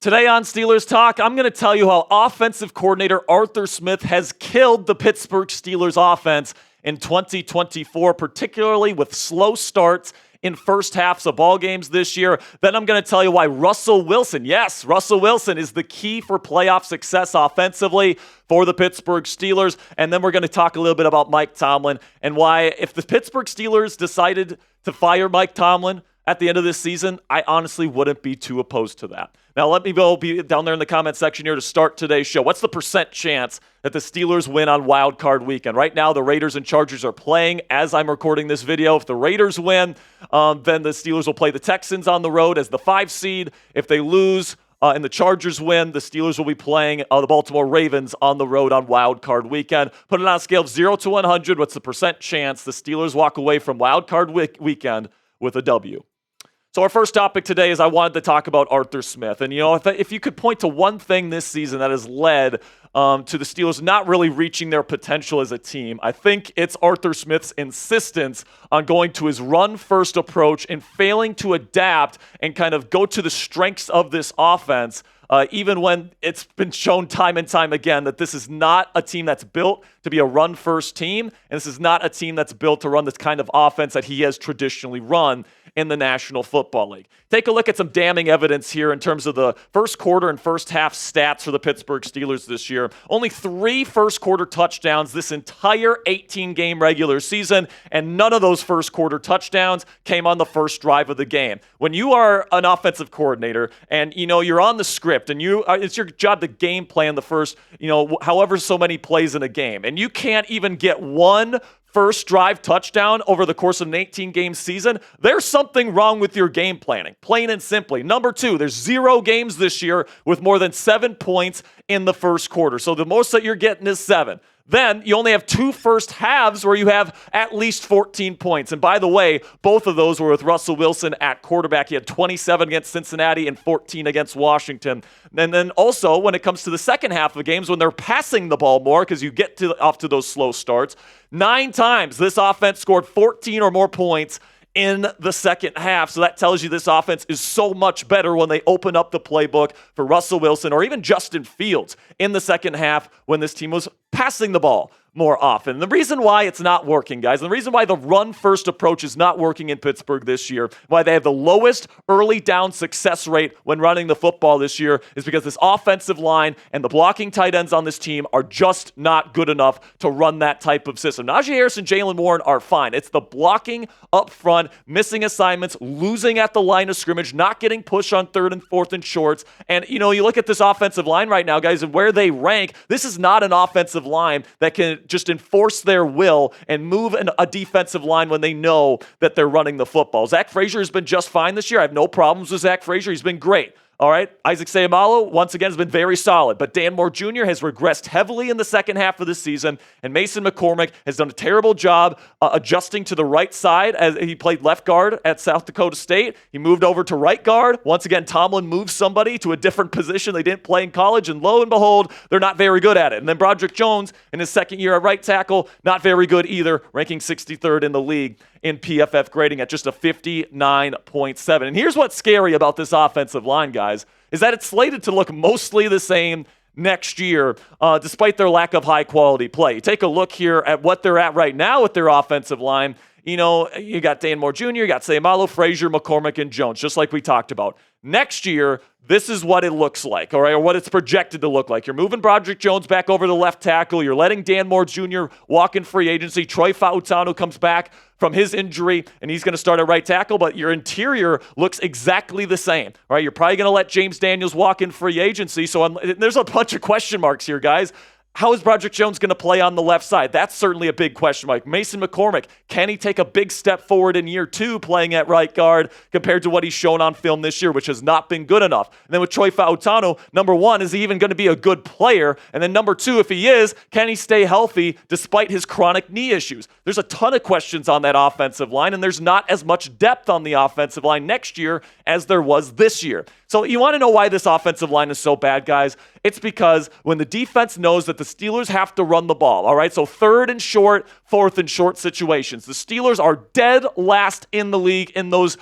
Today on Steelers Talk, I'm going to tell you how offensive coordinator Arthur Smith has killed the Pittsburgh Steelers offense in 2024, particularly with slow starts in first halves of ball games this year. Then I'm going to tell you why Russell Wilson, yes, Russell Wilson is the key for playoff success offensively for the Pittsburgh Steelers. And then we're going to talk a little bit about Mike Tomlin and why if the Pittsburgh Steelers decided to fire Mike Tomlin at the end of this season, I honestly wouldn't be too opposed to that. Now, let me go be down there in the comment section here to start today's show. What's the percent chance that the Steelers win on Wild Card Weekend? Right now, the Raiders and Chargers are playing as I'm recording this video. If the Raiders win, then the Steelers will play the Texans on the road as the 5 seed. If they lose and the Chargers win, the Steelers will be playing the Baltimore Ravens on the road on Wild Card Weekend. Put it on a scale of 0 to 100. What's the percent chance the Steelers walk away from Wild Card Weekend with a W? So our first topic today is I wanted to talk about Arthur Smith. And, you know, if you could point to one thing this season that has led to the Steelers not really reaching their potential as a team, I think it's Arthur Smith's insistence on going to his run-first approach and failing to adapt and kind of go to the strengths of this offense, even when it's been shown time and time again that this is not a team that's built to be a run-first team, and this is not a team that's built to run this kind of offense that he has traditionally run in the National Football League. Take a look at some damning evidence here in terms of the first quarter and first half stats for the Pittsburgh Steelers this year. Only 3 first quarter touchdowns this entire 18-game regular season, and none of those first quarter touchdowns came on the first drive of the game. When you are an offensive coordinator and you're on the script and it's your job to game plan the first however so many plays in a game, and you can't even get one first drive touchdown over the course of an 18-game season, there's something wrong with your game planning, plain and simply. Number 2, there's 0 games this year with more than 7 points in the first quarter. So the most that you're getting is 7. Then you only have 2 first halves where you have at least 14 points. And by the way, both of those were with Russell Wilson at quarterback. He had 27 against Cincinnati and 14 against Washington. And then also when it comes to the second half of games, when they're passing the ball more, because you get off to those slow starts, 9 times this offense scored 14 or more points in the second half. So that tells you this offense is so much better when they open up the playbook for Russell Wilson or even Justin Fields in the second half when this team was passing the ball more often. The reason why it's not working, guys, and the reason why the run-first approach is not working in Pittsburgh this year, why they have the lowest early down success rate when running the football this year, is because this offensive line and the blocking tight ends on this team are just not good enough to run that type of system. Najee Harris and Jaylen Warren are fine. It's the blocking up front, missing assignments, losing at the line of scrimmage, not getting pushed on 3rd and 4th and shorts. And, you look at this offensive line right now, guys, and where they rank, this is not an offensive line that can just enforce their will and move a defensive line when they know that they're running the football. Zach Frazier has been just fine this year. I have no problems with Zach Frazier. He's been great. All right, Isaac Seumalo, once again, has been very solid. But Dan Moore Jr. has regressed heavily in the second half of the season, and Mason McCormick has done a terrible job adjusting to the right side as he played left guard at South Dakota State. He moved over to right guard. Once again, Tomlin moved somebody to a different position they didn't play in college, and lo and behold, they're not very good at it. And then Broderick Jones, in his second year at right tackle, not very good either, ranking 63rd in the league in PFF grading at just a 59.7. And here's what's scary about this offensive line, guys, is that it's slated to look mostly the same next year, despite their lack of high-quality play. You take a look here at what they're at right now with their offensive line. You got Dan Moore Jr., you got Seumalo, Frazier, McCormick, and Jones, just like we talked about. Next year, this is what it looks like, all right, or what it's projected to look like. You're moving Broderick Jones back over to left tackle. You're letting Dan Moore Jr. walk in free agency. Troy Fautanu comes back from his injury, and he's going to start at right tackle, but your interior looks exactly the same, all right? You're probably going to let James Daniels walk in free agency, so there's a bunch of question marks here, guys. How is Broderick Jones going to play on the left side? That's certainly a big question mark. Mason McCormick, can he take a big step forward in year 2 playing at right guard compared to what he's shown on film this year, which has not been good enough? And then with Troy Fautanu, number 1, is he even going to be a good player? And then number 2, if he is, can he stay healthy despite his chronic knee issues? There's a ton of questions on that offensive line, and there's not as much depth on the offensive line next year as there was this year. So you want to know why this offensive line is so bad, guys? It's because when the defense knows that the Steelers have to run the ball, all right? So 3rd and short, 4th and short situations. The Steelers are dead last in the league in those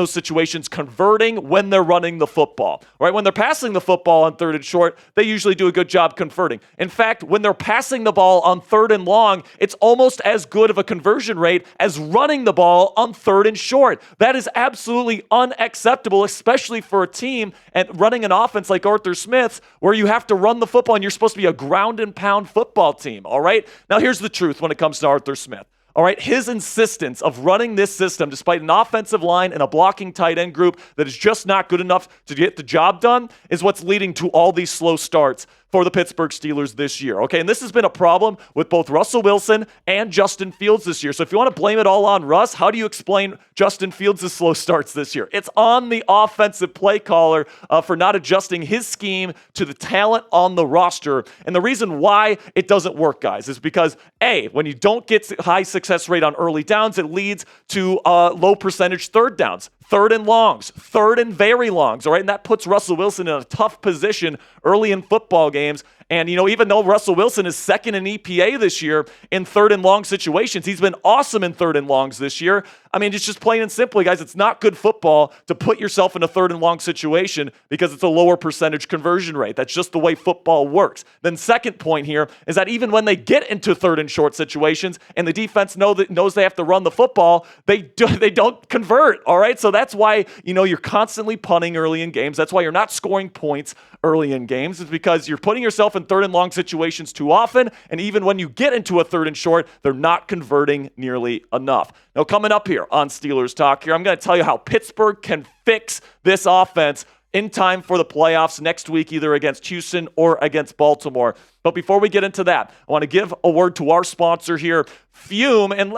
situations, converting when they're running the football, right? When they're passing the football on 3rd and short, they usually do a good job converting. In fact, when they're passing the ball on 3rd and long, it's almost as good of a conversion rate as running the ball on 3rd and short. That is absolutely unacceptable, especially for a team and running an offense like Arthur Smith's, where you have to run the football and you're supposed to be a ground and pound football team, all right? Now, here's the truth when it comes to Arthur Smith. All right, his insistence of running this system despite an offensive line and a blocking tight end group that is just not good enough to get the job done is what's leading to all these slow starts for the Pittsburgh Steelers this year, okay? And this has been a problem with both Russell Wilson and Justin Fields this year. So if you want to blame it all on Russ, how do you explain Justin Fields' slow starts this year? It's on the offensive play caller for not adjusting his scheme to the talent on the roster. And the reason why it doesn't work, guys, is because, A, when you don't get high success rate on early downs, it leads to low percentage 3rd downs. 3rd and longs, 3rd and very longs, all right? And that puts Russell Wilson in a tough position early in football games. And, even though Russell Wilson is 2nd in EPA this year in 3rd and long situations, he's been awesome in 3rd and longs this year. I mean, it's just plain and simply, guys, it's not good football to put yourself in a 3rd and long situation because it's a lower percentage conversion rate. That's just the way football works. Then second point here is that even when they get into 3rd and short situations and the defense knows they have to run the football, they don't convert, all right? So that's why, you're constantly punting early in games. That's why you're not scoring points early in games. It's because you're putting yourself in 3rd and long situations too often, and even when you get into a 3rd and short, they're not converting nearly enough. Now, coming up here on Steelers Talk here, I'm going to tell you how Pittsburgh can fix this offense in time for the playoffs next week, either against Houston or against Baltimore. But before we get into that, I want to give a word to our sponsor here, Fume. And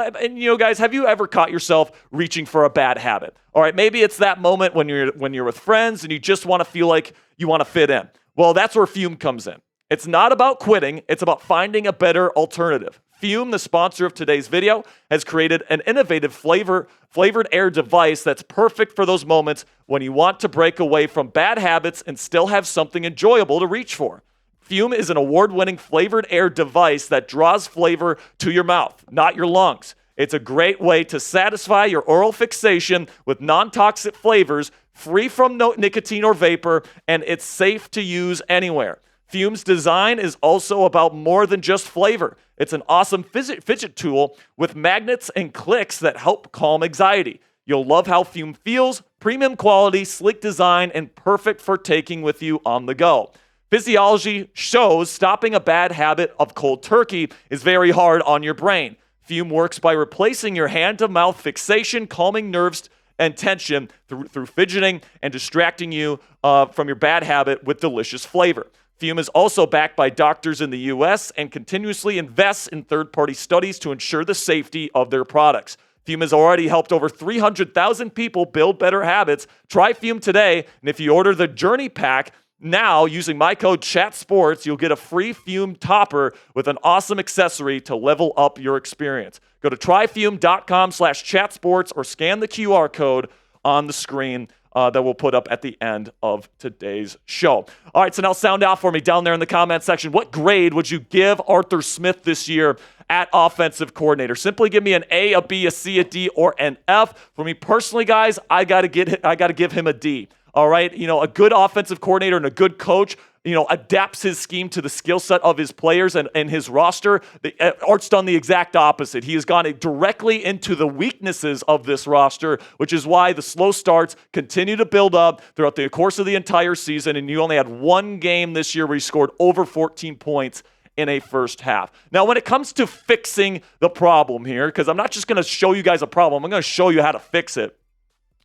guys, have you ever caught yourself reaching for a bad habit? All right, maybe it's that moment when you're with friends and you just want to feel like you want to fit in. Well, that's where Fume comes in. It's not about quitting. It's about finding a better alternative. Fume, the sponsor of today's video, has created an innovative flavored air device that's perfect for those moments when you want to break away from bad habits and still have something enjoyable to reach for. Fume is an award-winning flavored air device that draws flavor to your mouth, not your lungs. It's a great way to satisfy your oral fixation with non-toxic flavors, free from nicotine or vapor, and it's safe to use anywhere. Fume's design is also about more than just flavor. It's an awesome fidget tool with magnets and clicks that help calm anxiety. You'll love how Fume feels, premium quality, sleek design, and perfect for taking with you on the go. Physiology shows stopping a bad habit of cold turkey is very hard on your brain. Fume works by replacing your hand-to-mouth fixation, calming nerves and tension through fidgeting and distracting you from your bad habit with delicious flavor. Fume is also backed by doctors in the U.S. and continuously invests in third-party studies to ensure the safety of their products. Fume has already helped over 300,000 people build better habits. Try Fume today, and if you order the Journey Pack now using my code CHATSPORTS, you'll get a free Fume topper with an awesome accessory to level up your experience. Go to tryfume.com/chatsports or scan the QR code on the screen that we'll put up at the end of today's show. All right, so now sound out for me down there in the comment section. What grade would you give Arthur Smith this year at offensive coordinator? Simply give me an A, a B, a C, a D, or an F. For me personally, guys, I got to give him a D. All right, a good offensive coordinator and a good coach, adapts his scheme to the skill set of his players and his roster. Art's done the exact opposite. He has gone directly into the weaknesses of this roster, which is why the slow starts continue to build up throughout the course of the entire season, and you only had one game this year where he scored over 14 points in a first half. Now, when it comes to fixing the problem here, because I'm not just going to show you guys a problem, I'm going to show you how to fix it.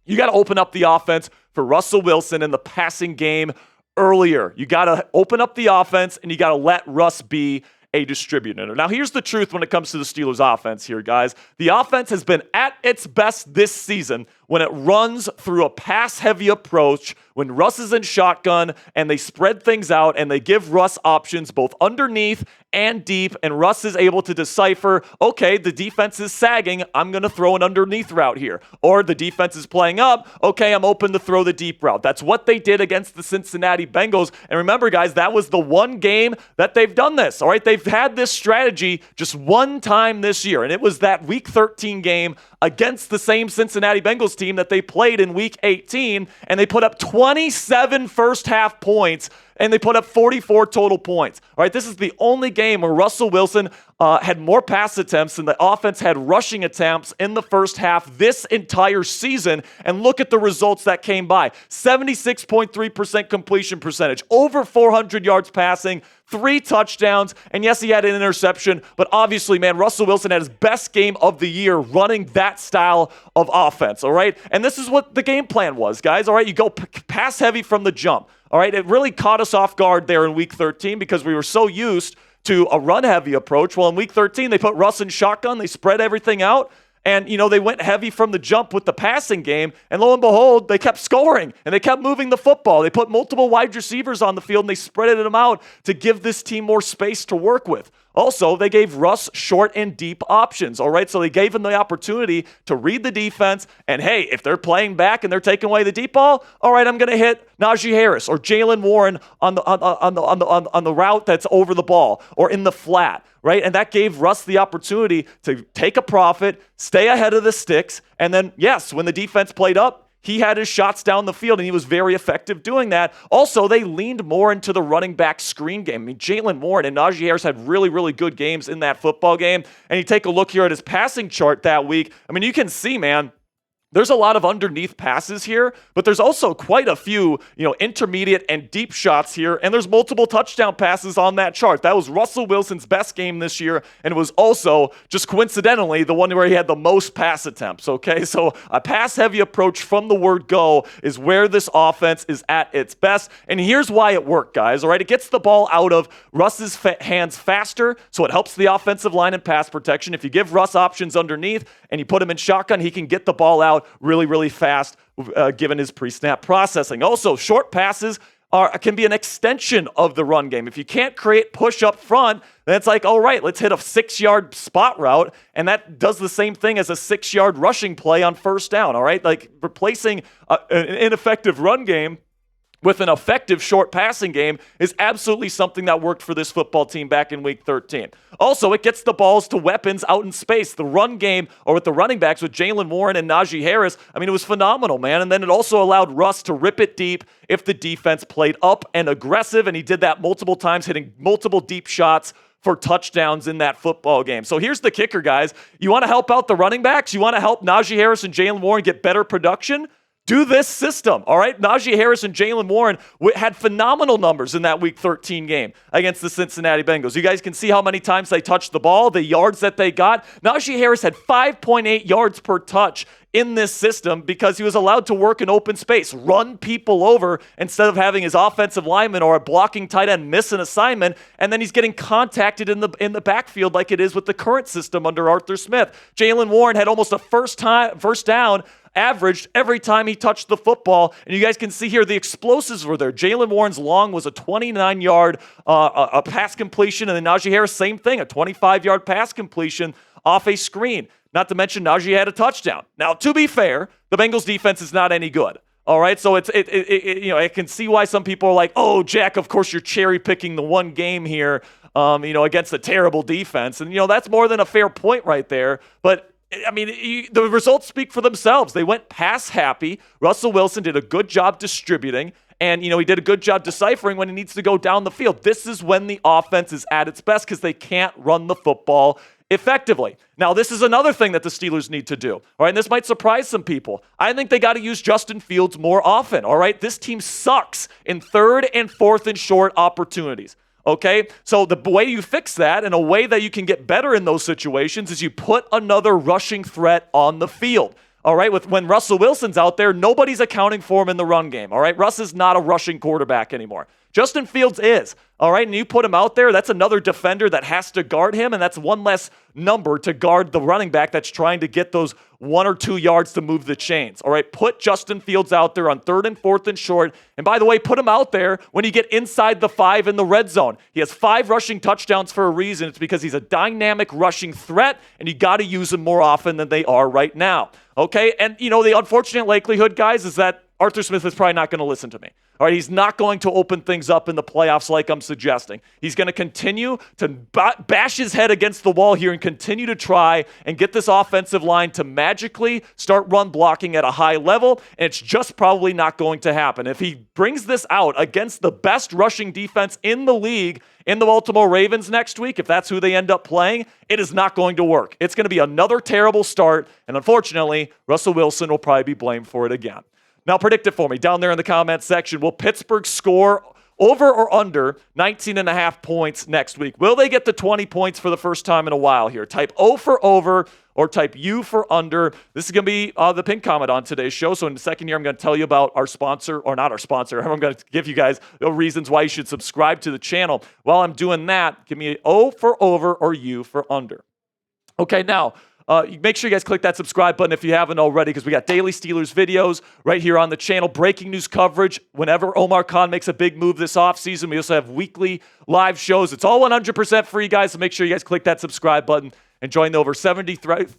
You got to open up the offense for Russell Wilson in the passing game earlier. You got to open up the offense, and you got to let Russ be a distributor. Now, here's the truth when it comes to the Steelers offense here, guys. The offense has been at its best this season when it runs through a pass-heavy approach, when Russ is in shotgun, and they spread things out, and they give Russ options both underneath and deep, and Russ is able to decipher, okay, the defense is sagging, I'm going to throw an underneath route here. Or the defense is playing up, okay, I'm open to throw the deep route. That's what they did against the Cincinnati Bengals. And remember, guys, that was the one game that they've done this, all right? They've had this strategy just one time this year, and it was that Week 13 game against the same Cincinnati Bengals team that they played in Week 18, and they put up 27 first-half points, and they put up 44 total points. All right, this is the only game where Russell Wilson had more pass attempts than the offense had rushing attempts in the first half this entire season. And look at the results that came by. 76.3% completion percentage, over 400 yards passing, 3 touchdowns, and yes, he had an interception, but obviously, man, Russell Wilson had his best game of the year running that style of offense, all right? And this is what the game plan was, guys, all right? You go pass heavy from the jump, all right? It really caught us off guard there in Week 13 because we were so used to a run-heavy approach. Well, in Week 13, they put Russ in shotgun, they spread everything out, and, they went heavy from the jump with the passing game, and lo and behold, they kept scoring, and they kept moving the football. They put multiple wide receivers on the field, and they spread them out to give this team more space to work with. Also, they gave Russ short and deep options, all right? So they gave him the opportunity to read the defense, and hey, if they're playing back and they're taking away the deep ball, all right, I'm going to hit Najee Harris or Jaylen Warren on the route that's over the ball or in the flat, right? And that gave Russ the opportunity to take a profit, stay ahead of the sticks, and then, yes, when the defense played up, he had his shots down the field, and he was very effective doing that. Also, they leaned more into the running back screen game. I mean, Jaylen Warren and Najee Harris had really, really good games in that football game. And you take a look here at his passing chart that week. I mean, you can see, man, there's a lot of underneath passes here, but there's also quite a few, intermediate and deep shots here, and there's multiple touchdown passes on that chart. That was Russell Wilson's best game this year, and it was also, just coincidentally, the one where he had the most pass attempts, okay? So a pass-heavy approach from the word go is where this offense is at its best, and here's why it worked, guys, all right? It gets the ball out of Russ's hands faster, so it helps the offensive line in pass protection. If you give Russ options underneath and you put him in shotgun, he can get the ball out really, really fast given his pre-snap processing. Also, short passes can be an extension of the run game. If you can't create push up front, then it's like, all right, let's hit a 6-yard spot route, and that does the same thing as a 6-yard rushing play on first down, all right? Like replacing an ineffective run game with an effective short passing game is absolutely something that worked for this football team back in Week 13. Also, it gets the balls to weapons out in space. The run game, or with the running backs with Jaylen Warren and Najee Harris, I mean, it was phenomenal, man. And then it also allowed Russ to rip it deep if the defense played up and aggressive, and he did that multiple times, hitting multiple deep shots for touchdowns in that football game. So here's the kicker, guys. You want to help out the running backs? You want to help Najee Harris and Jaylen Warren get better production? Do this system, all right? Najee Harris and Jaylen Warren had phenomenal numbers in that Week 13 game against the Cincinnati Bengals. You guys can see how many times they touched the ball, the yards that they got. Najee Harris had 5.8 yards per touch in this system because he was allowed to work in open space, run people over instead of having his offensive lineman or a blocking tight end miss an assignment, and then he's getting contacted in the backfield like it is with the current system under Arthur Smith. Jaylen Warren had almost a first down averaged every time he touched the football. And you guys can see here the explosives were there. Jaylen Warren's long was a 29-yard a pass completion, and then Najee Harris, same thing, a 25-yard pass completion off a screen. Not to mention Najee had a touchdown. Now, to be fair, the Bengals defense is not any good. All right, so I can see why some people are like, oh, Jack, of course you're cherry picking the one game here, against a terrible defense. And, that's more than a fair point right there. But I mean, the results speak for themselves. They went pass happy. Russell Wilson did a good job distributing, and, he did a good job deciphering when he needs to go down the field. This is when the offense is at its best because they can't run the football effectively. Now, this is another thing that the Steelers need to do, all right? And this might surprise some people. I think they got to use Justin Fields more often, all right? This team sucks in 3rd and 4th and short opportunities. Okay, so the way you fix that and a way that you can get better in those situations is you put another rushing threat on the field. All right, when Russell Wilson's out there, nobody's accounting for him in the run game. All right, Russ is not a rushing quarterback anymore. Justin Fields is. All right, and you put him out there, that's another defender that has to guard him, and that's one less number to guard the running back that's trying to get those 1 or 2 yards to move the chains. All right, put Justin Fields out there on 3rd and 4th and short, and by the way, put him out there when you get inside the 5 in the red zone. He has 5 rushing touchdowns for a reason. It's because he's a dynamic rushing threat, and you got to use him more often than they are right now. Okay, and the unfortunate likelihood, guys, is that Arthur Smith is probably not going to listen to me. All right, he's not going to open things up in the playoffs like I'm suggesting. He's going to continue to bash his head against the wall here and continue to try and get this offensive line to magically start run blocking at a high level, and it's just probably not going to happen. If he brings this out against the best rushing defense in the league in the Baltimore Ravens next week, if that's who they end up playing, it is not going to work. It's going to be another terrible start, and unfortunately, Russell Wilson will probably be blamed for it again. Now predict it for me down there in the comments section. Will Pittsburgh score over or under 19.5 points next week? Will they get to 20 points for the first time in a while here? Type O for over or type U for under. This is going to be the pinned comment on today's show. So in the second year, I'm going to tell you about our sponsor, or not our sponsor. I'm going to give you guys the reasons why you should subscribe to the channel. While I'm doing that, give me an O for over or U for under. Okay, now, make sure you guys click that subscribe button if you haven't already, because we got daily Steelers videos right here on the channel, breaking news coverage whenever Omar Khan makes a big move this offseason. We also have weekly live shows. It's all 100% free, guys, so make sure you guys click that subscribe button and join the over 73,000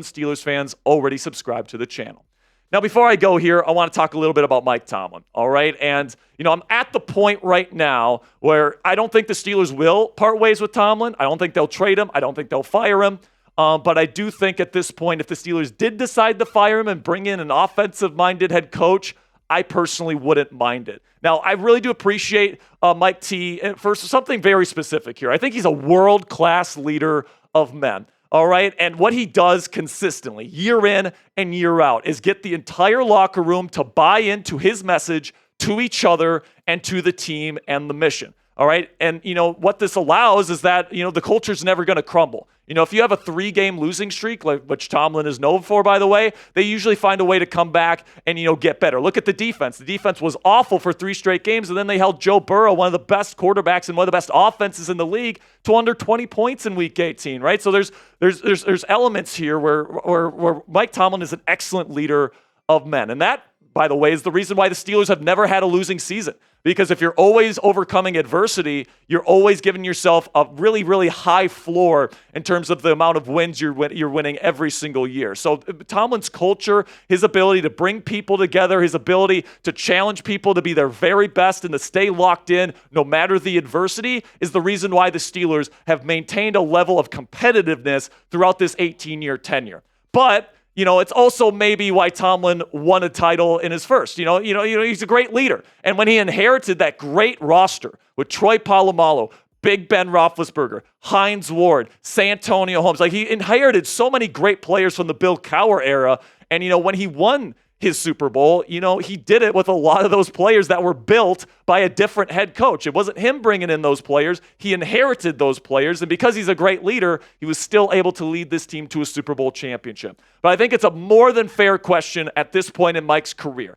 Steelers fans already subscribed to the channel. Now, before I go here, I want to talk a little bit about Mike Tomlin, all right? And, I'm at the point right now where I don't think the Steelers will part ways with Tomlin. I don't think they'll trade him. I don't think they'll fire him. But I do think at this point, if the Steelers did decide to fire him and bring in an offensive-minded head coach, I personally wouldn't mind it. Now, I really do appreciate Mike T for something very specific here. I think he's a world-class leader of men, all right? And what he does consistently, year in and year out, is get the entire locker room to buy into his message to each other and to the team and the mission. All right. And, what this allows is that, the culture's never going to crumble. If you have a 3-game losing streak, which Tomlin is known for, by the way, they usually find a way to come back and, get better. Look at the defense. The defense was awful for 3 straight games, and then they held Joe Burrow, one of the best quarterbacks and one of the best offenses in the league, to under 20 points in Week 18, right? So there's elements here where Mike Tomlin is an excellent leader of men. And that, by the way, is the reason why the Steelers have never had a losing season. Because if you're always overcoming adversity, you're always giving yourself a really, really high floor in terms of the amount of wins you're winning every single year. So Tomlin's culture, his ability to bring people together, his ability to challenge people to be their very best and to stay locked in no matter the adversity, is the reason why the Steelers have maintained a level of competitiveness throughout this 18-year tenure. But it's also maybe why Tomlin won a title in his first. He's a great leader. And when he inherited that great roster with Troy Polamalu, Big Ben Roethlisberger, Hines Ward, Santonio Holmes, he inherited so many great players from the Bill Cowher era. And, when he won his Super Bowl, he did it with a lot of those players that were built by a different head coach. It wasn't him bringing in those players. He inherited those players. And because he's a great leader, he was still able to lead this team to a Super Bowl championship. But I think it's a more than fair question at this point in Mike's career.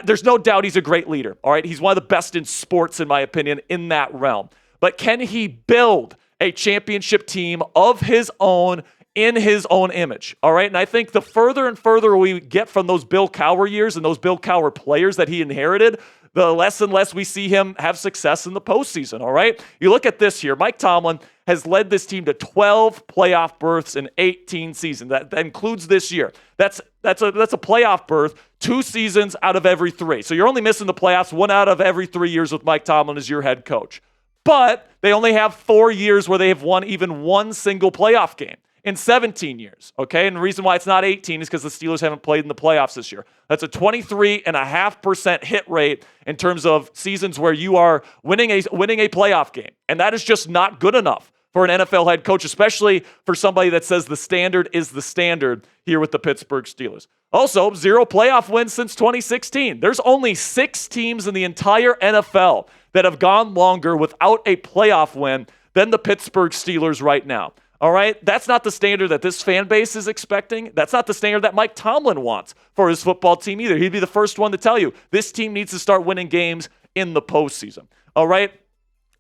There's no doubt he's a great leader. All right. He's one of the best in sports, in my opinion, in that realm. But can he build a championship team of his own in his own image, all right? And I think the further and further we get from those Bill Cowher years and those Bill Cowher players that he inherited, the less and less we see him have success in the postseason, all right? You look at this here. Mike Tomlin has led this team to 12 playoff berths in 18 seasons. That includes this year. That's a playoff berth 2 seasons out of every 3. So you're only missing the playoffs 1 out of every 3 years with Mike Tomlin as your head coach. But they only have 4 years where they have won even one single playoff game in 17 years, okay? And the reason why it's not 18 is because the Steelers haven't played in the playoffs this year. That's a 23.5% hit rate in terms of seasons where you are winning a playoff game. And that is just not good enough for an NFL head coach, especially for somebody that says the standard is the standard here with the Pittsburgh Steelers. Also, 0 playoff wins since 2016. There's only 6 teams in the entire NFL that have gone longer without a playoff win than the Pittsburgh Steelers right now. All right, that's not the standard that this fan base is expecting. That's not the standard that Mike Tomlin wants for his football team either. He'd be the first one to tell you this team needs to start winning games in the postseason. All right?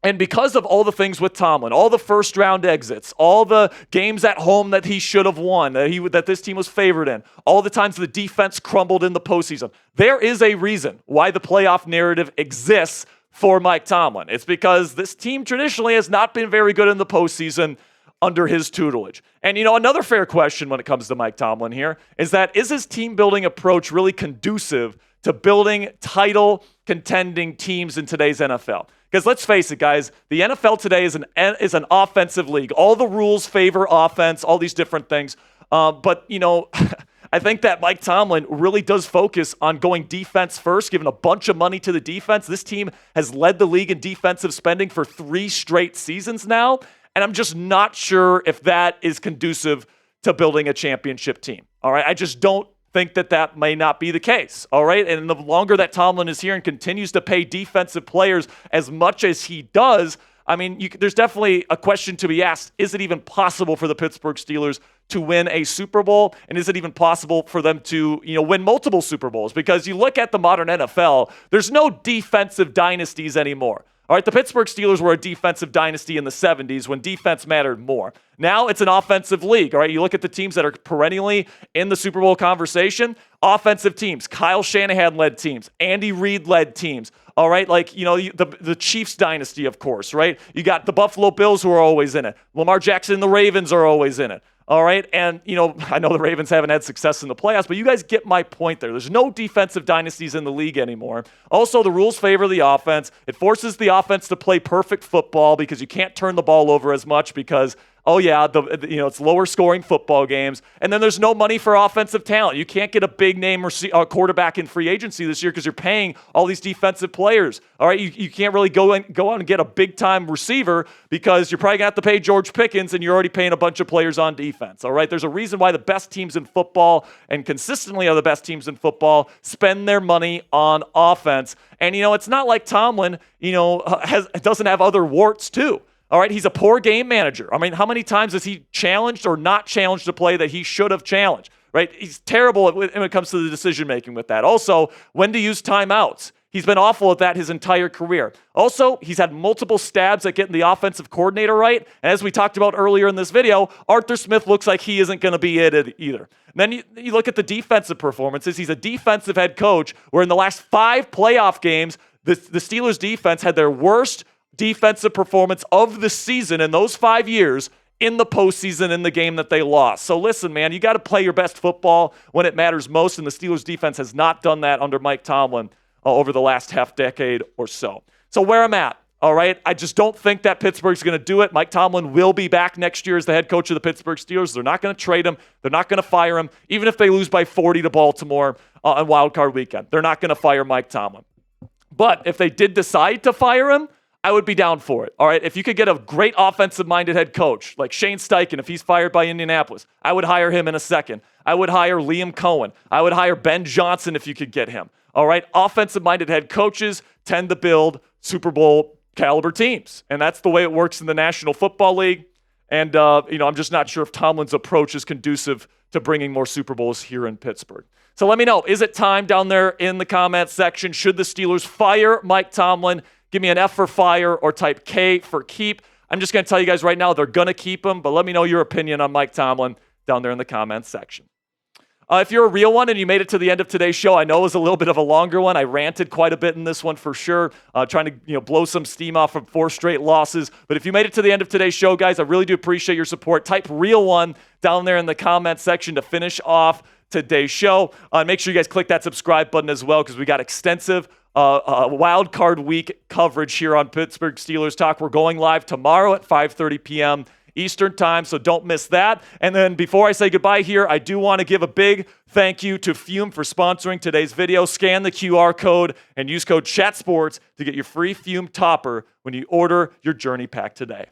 And because of all the things with Tomlin, all the first-round exits, all the games at home that he should have won, that this team was favored in, all the times the defense crumbled in the postseason, there is a reason why the playoff narrative exists for Mike Tomlin. It's because this team traditionally has not been very good in the postseason under his tutelage. And, another fair question when it comes to Mike Tomlin here is his team-building approach really conducive to building title-contending teams in today's NFL? Because let's face it, guys, the NFL today is an offensive league. All the rules favor offense, all these different things. But I think that Mike Tomlin really does focus on going defense first, giving a bunch of money to the defense. This team has led the league in defensive spending for 3 straight seasons now, and I'm just not sure if that is conducive to building a championship team. All right, I just don't think that may not be the case, all right? And the longer that Tomlin is here and continues to pay defensive players as much as he does, I mean, there's definitely a question to be asked. Is it even possible for the Pittsburgh Steelers to win a Super Bowl? And is it even possible for them to, win multiple Super Bowls? Because you look at the modern NFL, there's no defensive dynasties anymore. All right, the Pittsburgh Steelers were a defensive dynasty in the 70s when defense mattered more. Now it's an offensive league. All right, you look at the teams that are perennially in the Super Bowl conversation, offensive teams, Kyle Shanahan-led teams, Andy Reid-led teams. All right, the Chiefs dynasty, of course, right? You got the Buffalo Bills who are always in it. Lamar Jackson and the Ravens are always in it. All right, and, I know the Ravens haven't had success in the playoffs, but you guys get my point there. There's no defensive dynasties in the league anymore. Also, the rules favor the offense. It forces the offense to play perfect football because you can't turn the ball over as much because it's lower scoring football games. And then there's no money for offensive talent. You can't get a big name quarterback in free agency this year because you're paying all these defensive players. All right, you can't really go out and get a big time receiver because you're probably gonna have to pay George Pickens and you're already paying a bunch of players on defense. All right, there's a reason why the best teams in football and consistently are the best teams in football spend their money on offense. And it's not like Tomlin doesn't have other warts too. All right, he's a poor game manager. I mean, how many times has he challenged or not challenged a play that he should have challenged, right? He's terrible when it comes to the decision-making with that. Also, when to use timeouts. He's been awful at that his entire career. Also, he's had multiple stabs at getting the offensive coordinator right. And as we talked about earlier in this video, Arthur Smith looks like he isn't going to be it either. And then you look at the defensive performances. He's a defensive head coach where in the last 5 playoff games, the Steelers defense had their worst defensive performance of the season in those 5 years in the postseason in the game that they lost. So listen, man, you got to play your best football when it matters most, and the Steelers defense has not done that under Mike Tomlin over the last half decade or so. So where I'm at, all right, I just don't think that Pittsburgh's going to do it. Mike Tomlin will be back next year as the head coach of the Pittsburgh Steelers. They're not going to trade him. They're not going to fire him, even if they lose by 40 to Baltimore on Wild Card Weekend. They're not going to fire Mike Tomlin. But if they did decide to fire him, I would be down for it. All right, if you could get a great offensive-minded head coach like Shane Steichen, if he's fired by Indianapolis, I would hire him in a second. I would hire Liam Cohen. I would hire Ben Johnson if you could get him. All right, offensive-minded head coaches tend to build Super Bowl caliber teams, and that's the way it works in the National Football League. And I'm just not sure if Tomlin's approach is conducive to bringing more Super Bowls here in Pittsburgh. So let me know, is it time down there in the comments section? Should the Steelers fire Mike Tomlin? Give me an F for fire or type K for keep. I'm just going to tell you guys right now they're going to keep him, but let me know your opinion on Mike Tomlin down there in the comments section. If you're a real one and you made it to the end of today's show, I know it was a little bit of a longer one. I ranted quite a bit in this one for sure, trying to blow some steam off from 4 straight losses. But if you made it to the end of today's show, guys, I really do appreciate your support. Type real one down there in the comments section to finish off today's show. Make sure you guys click that subscribe button as well because we got extensive Wild Card Week coverage here on Pittsburgh Steelers Talk. We're going live tomorrow at 5:30 p.m. Eastern Time, so don't miss that. And then before I say goodbye here, I do want to give a big thank you to Fume for sponsoring today's video. Scan the QR code and use code CHATSPORTS to get your free Fume topper when you order your Journey Pack today.